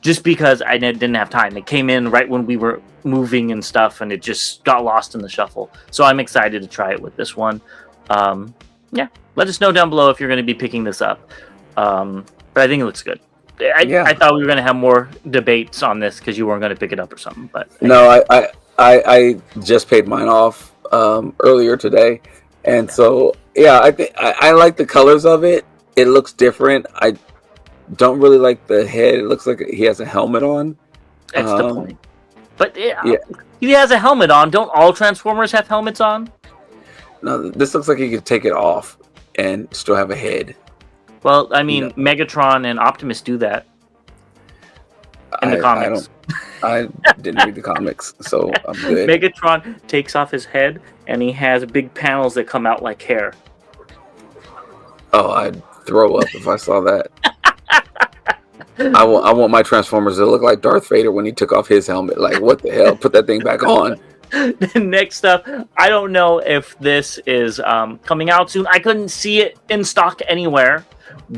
Just because I didn't have time. It came in right when we were moving and stuff, and it just got lost in the shuffle. So I'm excited to try it with this one. Yeah, let us know down below if you're going to be picking this up. But I think it looks good. I thought we were going to have more debates on this because you weren't going to pick it up or something. But no, I just paid mine off earlier today, and so yeah, I think I like the colors of it. It looks different. I don't really like the head. It looks like he has a helmet on. That's the point. But yeah, he has a helmet on. Don't all Transformers have helmets on? No, this looks like he could take it off and still have a head. Well, I mean, Megatron and Optimus do that in the comics. I didn't read the comics, so I'm good. Megatron takes off his head, and he has big panels that come out like hair. Oh, I'd throw up if I saw that. I want my Transformers to look like Darth Vader when he took off his helmet. Like, what the hell? Put that thing back on. Next up, I don't know if this is coming out soon. I couldn't see it in stock anywhere,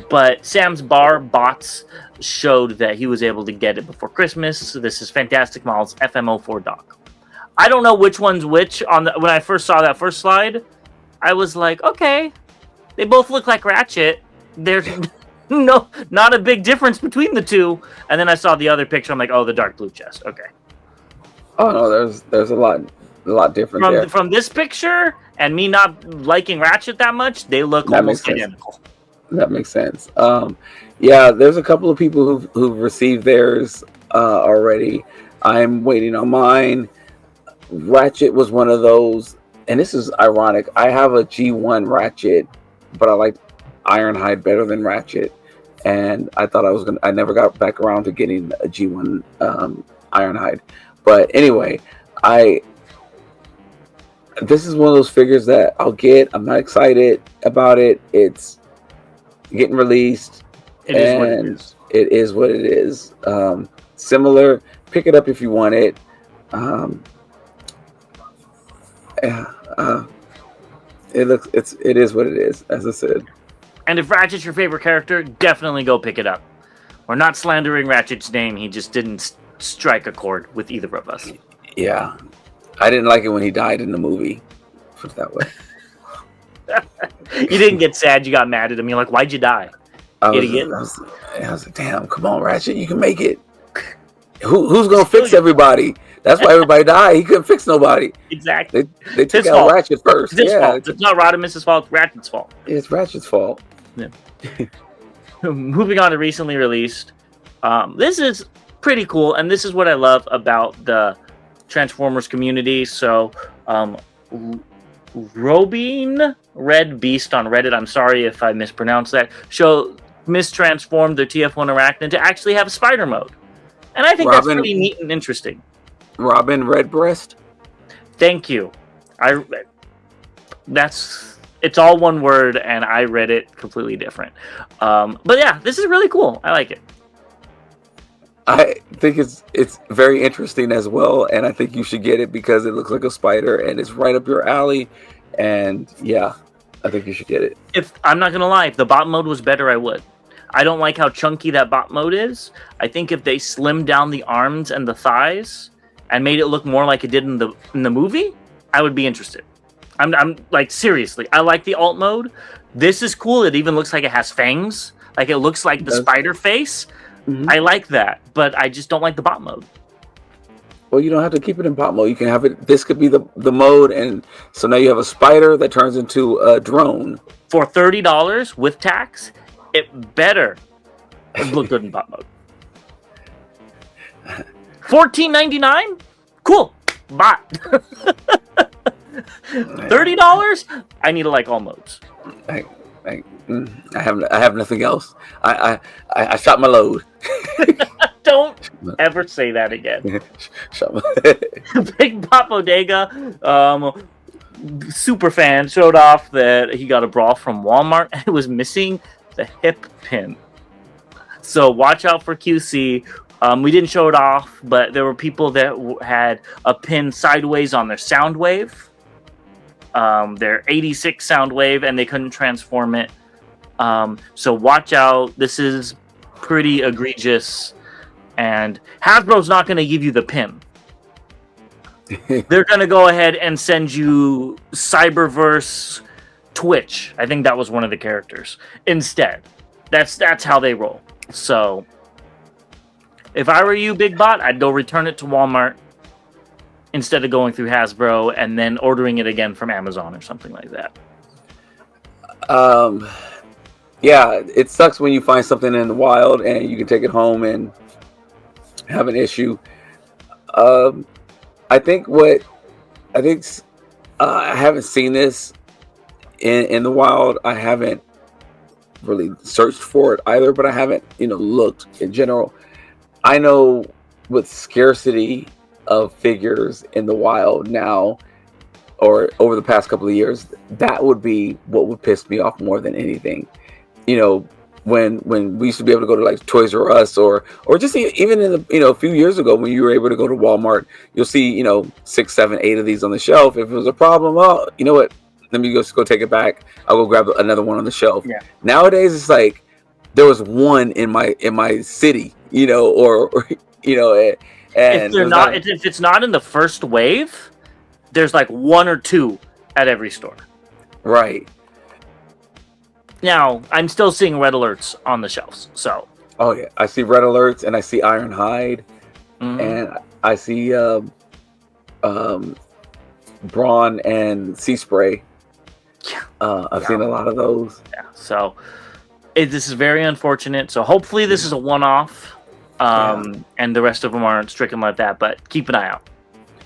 but Sam's Bar Bots showed that he was able to get it before Christmas. So this is Fantastic Models FM04 Doc. I don't know which one's which. When I first saw that first slide, I was like, okay, they both look like Ratchet. There's not a big difference between the two. And then I saw the other picture. I'm like, oh, the dark blue chest. Okay. Oh no, there's a lot different there. From this picture and me not liking Ratchet that much, they look almost identical. That makes sense. Yeah, there's a couple of people who've received theirs already. I'm waiting on mine. Ratchet was one of those, and this is ironic. I have a G1 Ratchet, but I like Ironhide better than Ratchet, and I thought I never got back around to getting a G1 Ironhide. But anyway, this is one of those figures that I'll get. I'm not excited about it. It's getting released. It is what it is. Similar. Pick it up if you want it. It is what it is, as I said. And if Ratchet's your favorite character, definitely go pick it up. We're not slandering Ratchet's name. He just didn't strike a chord with either of us. Yeah. I didn't like it when he died in the movie. Put it that way. You didn't get sad. You got mad at him. You're like, why'd you die? I was like, damn, come on, Ratchet. You can make it. Who's going to fix everybody? That's why everybody died. He couldn't fix nobody. Exactly. They took out Ratchet first. It's his fault. It's not Rodimus's fault. It's Ratchet's fault. It's Ratchet's fault. Yeah. Moving on to recently released. This is pretty cool, and this is what I love about the Transformers community. So, Robin Red Beast on Reddit, I'm sorry if I mispronounced that, mistransformed their TF1 Airachnid to actually have a spider mode. And I think that's pretty neat and interesting. Robin Redbreast? Thank you. It's all one word, and I read it completely different. But yeah, this is really cool. I like it. I think it's very interesting as well, and I think you should get it because it looks like a spider and it's right up your alley. And yeah, I think you should get it. If I'm not gonna lie, if the bot mode was better, I would. I don't like how chunky that bot mode is. I think if they slimmed down the arms and the thighs and made it look more like it did in the movie, I would be interested. I'm like, seriously, I like the alt mode. This is cool. It even looks like it has fangs. Like, it looks like the spider face. Mm-hmm. I like that, but I just don't like the bot mode. Well, you don't have to keep it in bot mode. You can have it. This could be the mode, and so now you have a spider that turns into a drone. For $30 with tax, it better look good in bot mode. $14.99? Cool. Bot. $30? I need to like all modes. I have nothing else. I shot my load. Don't ever say that again. Big Pop Bodega, super fan, showed off that he got a bra from Walmart and it was missing the hip pin. So watch out for QC. We didn't show it off, but there were people that had a pin sideways on their Soundwave, their 86 Soundwave, and they couldn't transform it. So watch out. This is pretty egregious, and Hasbro's not going to give you the pin. They're going to go ahead and send you Cyberverse Twitch. I think that was one of the characters instead. That's how they roll. So if I were you, Big Bot, I'd go return it to Walmart instead of going through Hasbro and then ordering it again from Amazon or something like that. Yeah, it sucks when you find something in the wild and you can take it home and have an issue. I haven't seen this in the wild. I haven't really searched for it either, but I haven't, looked in general. I know with scarcity of figures in the wild now, or over the past couple of years, that would be what would piss me off more than anything. when we used to be able to go to like Toys R Us or just even in the a few years ago when you were able to go to Walmart, you'll see 6, 7, 8 of these on the shelf. If it was a problem, oh, you know what? Let me just go take it back. I'll go grab another one on the shelf. Yeah. Nowadays, it's like there was one in my city, or and if it's not in the first wave, there's like 1 or 2 at every store. Right. Now, I'm still seeing red alerts on the shelves. So. Oh yeah, I see red alerts and I see Ironhide, and I see Brawn and Sea Spray. Yeah. I've seen a lot of those. Yeah. So this is very unfortunate. So hopefully this is a one-off, and the rest of them aren't stricken like that. But keep an eye out.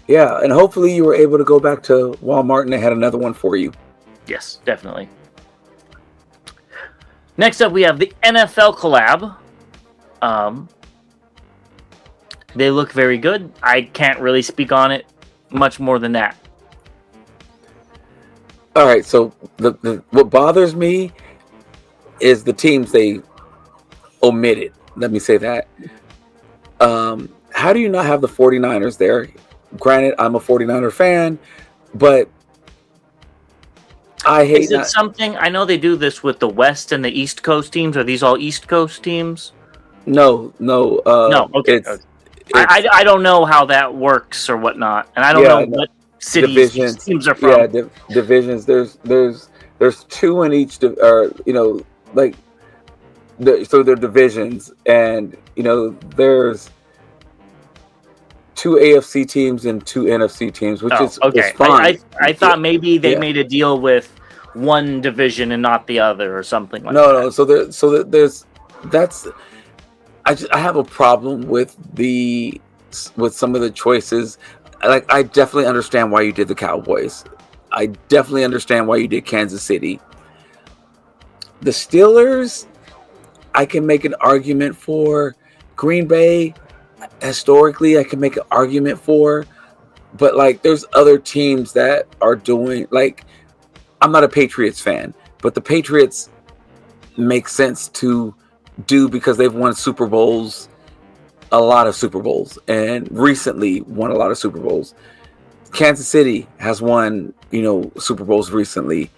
Yeah, and hopefully you were able to go back to Walmart and they had another one for you. Yes, definitely. Next up, we have the NFL collab. They look very good. I can't really speak on it much more than that. All right, so the what bothers me is the teams they omitted. Let me say that. How do you not have the 49ers there? Granted, I'm a 49er fan, but I hate. Is it something? I know they do this with the West and the East Coast teams. Are these all East Coast teams? No. No. Okay. I don't know how that works or whatnot, and I don't know what cities these teams are from. Yeah, divisions. There's 2 in each, so they're divisions, and there's 2 AFC teams and 2 NFC teams, which is fine. I thought maybe they made a deal with one division and not the other, or something like that. No. I have a problem with some of the choices. Like, I definitely understand why you did the Cowboys. I definitely understand why you did Kansas City. The Steelers, I can make an argument for. Green Bay, historically, I can make an argument for. But, like, there's other teams that are doing, like, I'm not a Patriots fan, but the Patriots make sense to do because they've won Super Bowls, a lot of Super Bowls, and recently won a lot of Super Bowls. Kansas City has won, Super Bowls recently.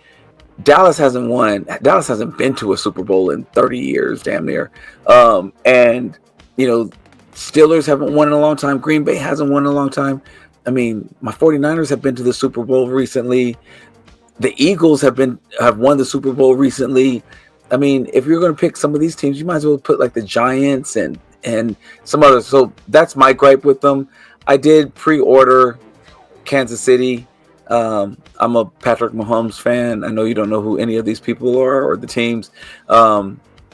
Dallas hasn't won. Dallas hasn't been to a Super Bowl in 30 years, damn near. And Steelers haven't won in a long time. Green Bay hasn't won in a long time. I mean, my 49ers have been to the Super Bowl recently. The Eagles have won the Super Bowl recently. I mean, if you're going to pick some of these teams, you might as well put like the Giants and some others. So that's my gripe with them. I did pre-order Kansas City. I'm a Patrick Mahomes fan. I know you don't know who any of these people are or the teams.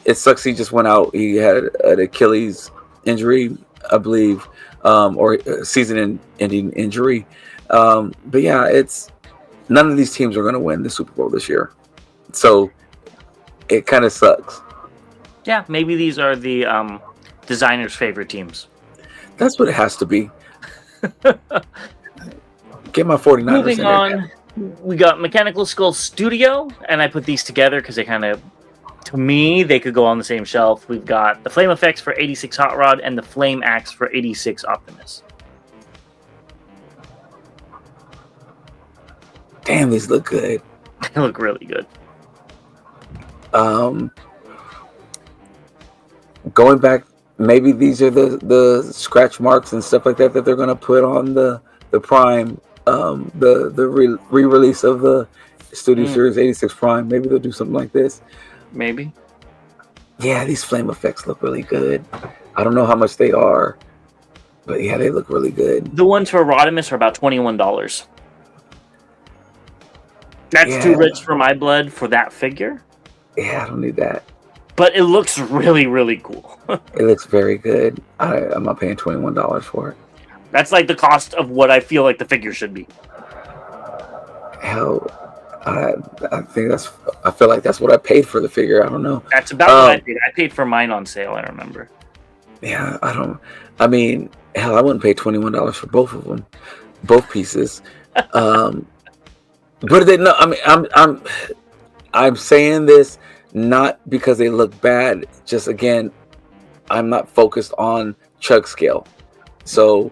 It sucks he just went out. He had an Achilles injury, I believe, or a season-ending injury. But yeah, none of these teams are going to win the Super Bowl this year. So it kind of sucks. Yeah, maybe these are the designers' favorite teams. That's what it has to be. Get my 49ers. Moving on, we got Mechanical Skull Studio, and I put these together because they kind of, to me, they could go on the same shelf. We've got the Flame Effects for 86 Hot Rod and the Flame Axe for 86 Optimus. Damn, these look good. They look really good. Going back, maybe these are the scratch marks and stuff like that they're going to put on the Prime, the re-release of the Studio Series 86 Prime. Maybe they'll do something like this. Maybe. Yeah, these flame effects look really good. I don't know how much they are, but yeah, they look really good. The ones for Rodimus are about $21. That's too rich for my blood for that figure. Yeah, I don't need that. But it looks really, really cool. It looks very good. I'm not paying $21 for it. That's like the cost of what I feel like the figure should be. Hell, I feel like that's what I paid for the figure. I don't know. That's about what I paid. I paid for mine on sale, I remember. Yeah, I mean, hell, I wouldn't pay $21 for both of them. Both pieces. But they no, I mean, I'm saying this not because they look bad. Just again, I'm not focused on chug scale. So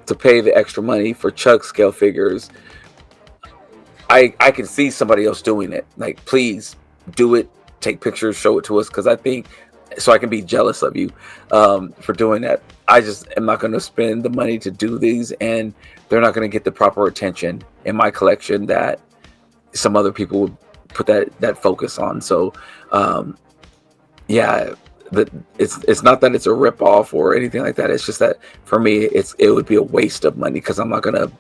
to pay the extra money for chug scale figures, I can see somebody else doing it. Like, please do it, take pictures, show it to us, because I think so I can be jealous of you for doing that. I just am not going to spend the money to do these, and they're not going to get the proper attention in my collection that some other people would put that focus on. So yeah, it's not that it's a rip off or anything like that. It's just that for me, it would be a waste of money because I'm not gonna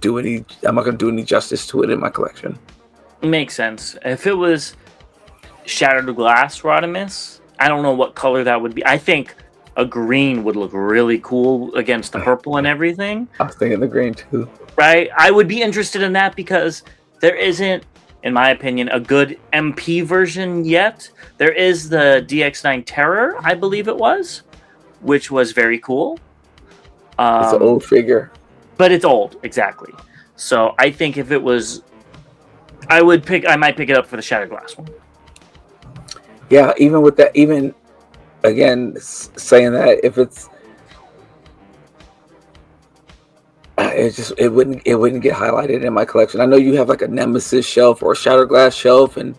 do any justice to it in my collection. Makes sense. If it was Shattered Glass Rodimus, I don't know what color that would be. I think a green would look really cool against the purple and everything. I was thinking the green too. Right? I would be interested in that because there isn't, in my opinion, a good MP version yet. There is the DX9 Terror, I believe it was, which was very cool. It's an old figure. But it's old, exactly. So I think if it was, I might pick it up for the Shattered Glass one. Yeah, even with that, even again saying that, if it's it wouldn't get highlighted in my collection. I know you have like a Nemesis shelf or a Shattered Glass shelf, and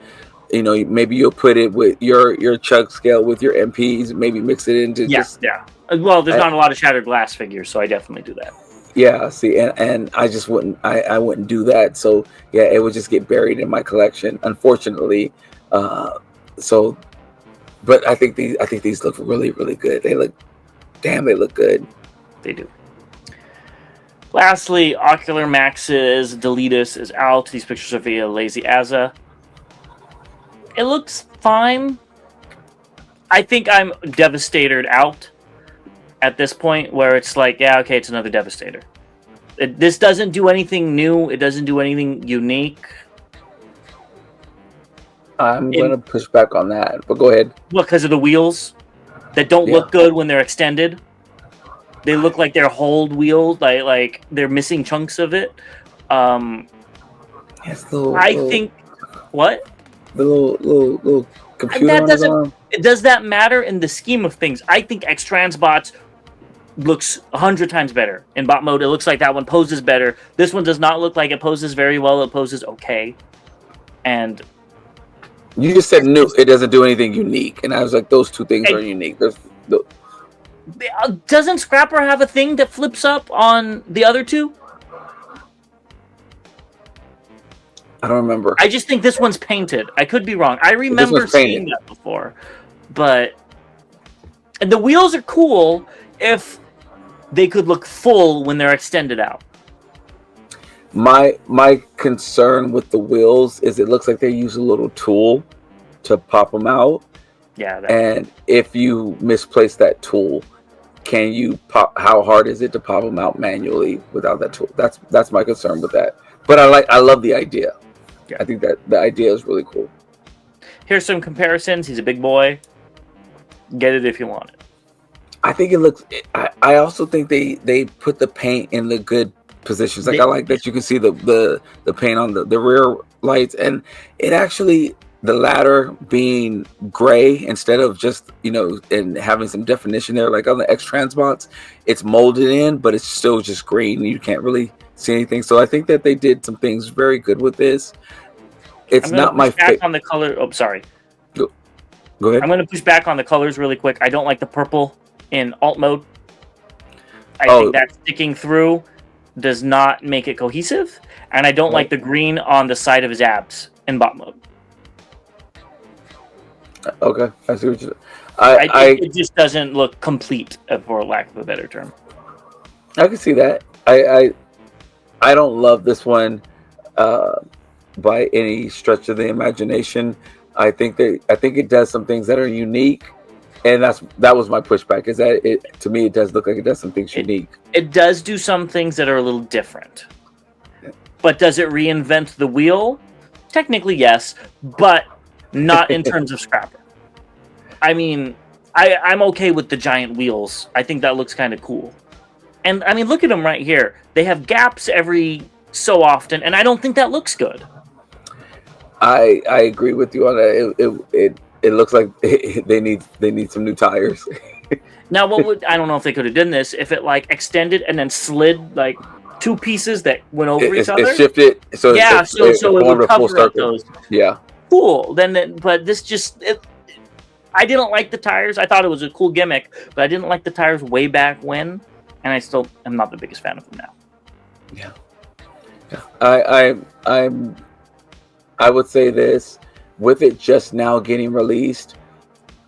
maybe you'll put it with your chug scale with your MPs, maybe mix it into yeah. Well, there's not a lot of Shattered Glass figures, so I definitely do that. Yeah, see, and I just wouldn't do that. So yeah, it would just get buried in my collection, unfortunately. So, but I think these look really, really good. They look good. They do. Lastly, Ocular Max's Deletus is out. These pictures are via Lazy Azza. It looks fine. I think I'm Devastated out at this point, where it's like, yeah, okay, it's another Devastator. This doesn't do anything new. It doesn't do anything unique. I'm going to push back on that, but go ahead. Well, because of the wheels that don't look good when they're extended. They look like they're hold wheels, like they're missing chunks of it. Yes, I think what? The little computer that on his arm. Does that matter in the scheme of things? I think X-Transbots looks 100 times better in bot mode. It looks like that one poses better. This one does not look like it poses very well. It poses okay. And you just said new. It doesn't do anything unique, and I was like, those two things are unique. Doesn't Scrapper have a thing that flips up on the other two? I don't remember. I just think this one's painted. I could be wrong. I remember seeing that before. And the wheels are cool if they could look full when they're extended out. My concern with the wheels is it looks like they use a little tool to pop them out. Yeah. And if you misplace that tool, can you pop? How hard is it to pop them out manually without that tool? That's my concern with that. But I love the idea. Yeah. I think that the idea is really cool. Here's some comparisons. He's a big boy. Get it if you want it. I think it looks. I also think they put the paint in the good positions. Like I like that you can see the paint on the rear lights, and it actually, the ladder being gray instead of just and having some definition there, like on the X-Transbots, it's molded in, but it's still just green. You can't really see anything. So I think that they did some things very good with this. It's not my favorite on the color. Oh, sorry. Go ahead. I'm going to push back on the colors really quick. I don't like the purple in alt mode. I think that sticking through does not make it cohesive, and I don't like the green on the side of his abs in bot mode. Okay, I see what you're it just doesn't look complete, for lack of a better term. I can see that. I don't love this one by any stretch of the imagination. I think it does some things that are unique, and that was my pushback. Is that to me it does look like it does some things unique. It does do some things that are a little different, but does it reinvent the wheel? Technically, yes, but not in terms of Scrapper. I mean, I'm okay with the giant wheels. I think that looks kind of cool. And I mean, look at them right here. They have gaps every so often, and I don't think that looks good. I agree with you on that. It looks like they need some new tires. Now, I don't know if they could have done this if it like extended and then slid like two pieces that went over each other. It shifted, so yeah, so it would cover up those. Yeah, cool. But this just I didn't like the tires. I thought it was a cool gimmick, but I didn't like the tires way back when, and I still am not the biggest fan of them now. Yeah. I would say this, with it just now getting released,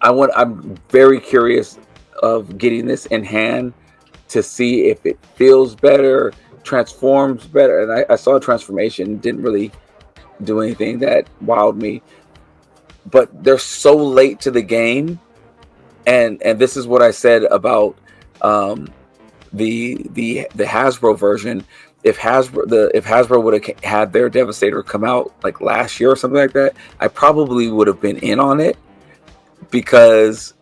I'm very curious of getting this in hand to see if it feels better, transforms better. And I saw a transformation, didn't really do anything that wowed me. But they're so late to the game, and this is what I said about the Hasbro version. If Hasbro would have had their Devastator come out like last year or something like that, I probably would have been in on it, because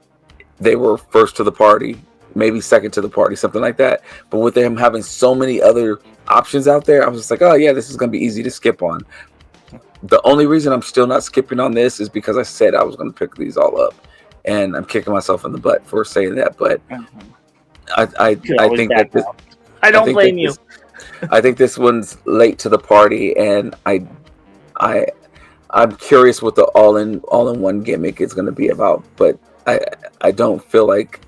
they were first to the party, maybe second to the party, something like that. But with them having so many other options out there, I was just like, oh yeah, this is going to be easy to skip on. The only reason I'm still not skipping on this is because I said I was going to pick these all up, and I'm kicking myself in the butt for saying that. But I think that this, I don't blame you. I think this one's late to the party, and I'm curious what the all-in-one gimmick is going to be about. But I don't feel like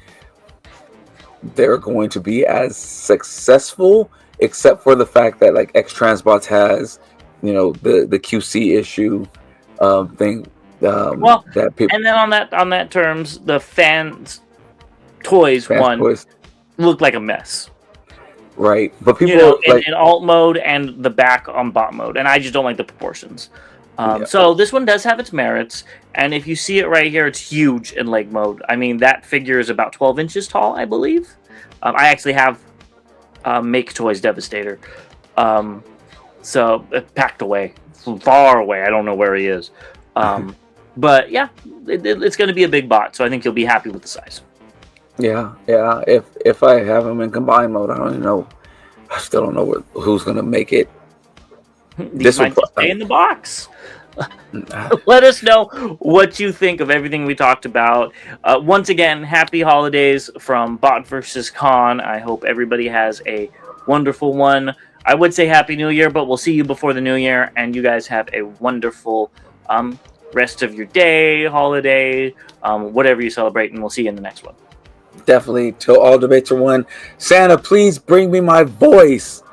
they're going to be as successful, except for the fact that like X Transbots has, the QC issue thing. That people, and then on that terms, the fans toys looked like a mess. Right, but people in alt mode and the back on bot mode, and I just don't like the proportions. So this one does have its merits, and if you see it right here, it's huge in leg mode. I mean, that figure is about 12 inches tall, I believe. I actually have Make Toys Devastator, so packed away, far away. I don't know where he is, but yeah, it's going to be a big bot, so I think you'll be happy with the size. Yeah. If I have them in combined mode, I don't even know. I still don't know who's going to make it. These might just stay in the box. Let us know what you think of everything we talked about. Once again, happy holidays from Bot vs. Con. I hope everybody has a wonderful one. I would say Happy New Year, but we'll see you before the New Year, and you guys have a wonderful rest of your day, holiday, whatever you celebrate, and we'll see you in the next one. Definitely, till all debates are won. Santa, please bring me my voice.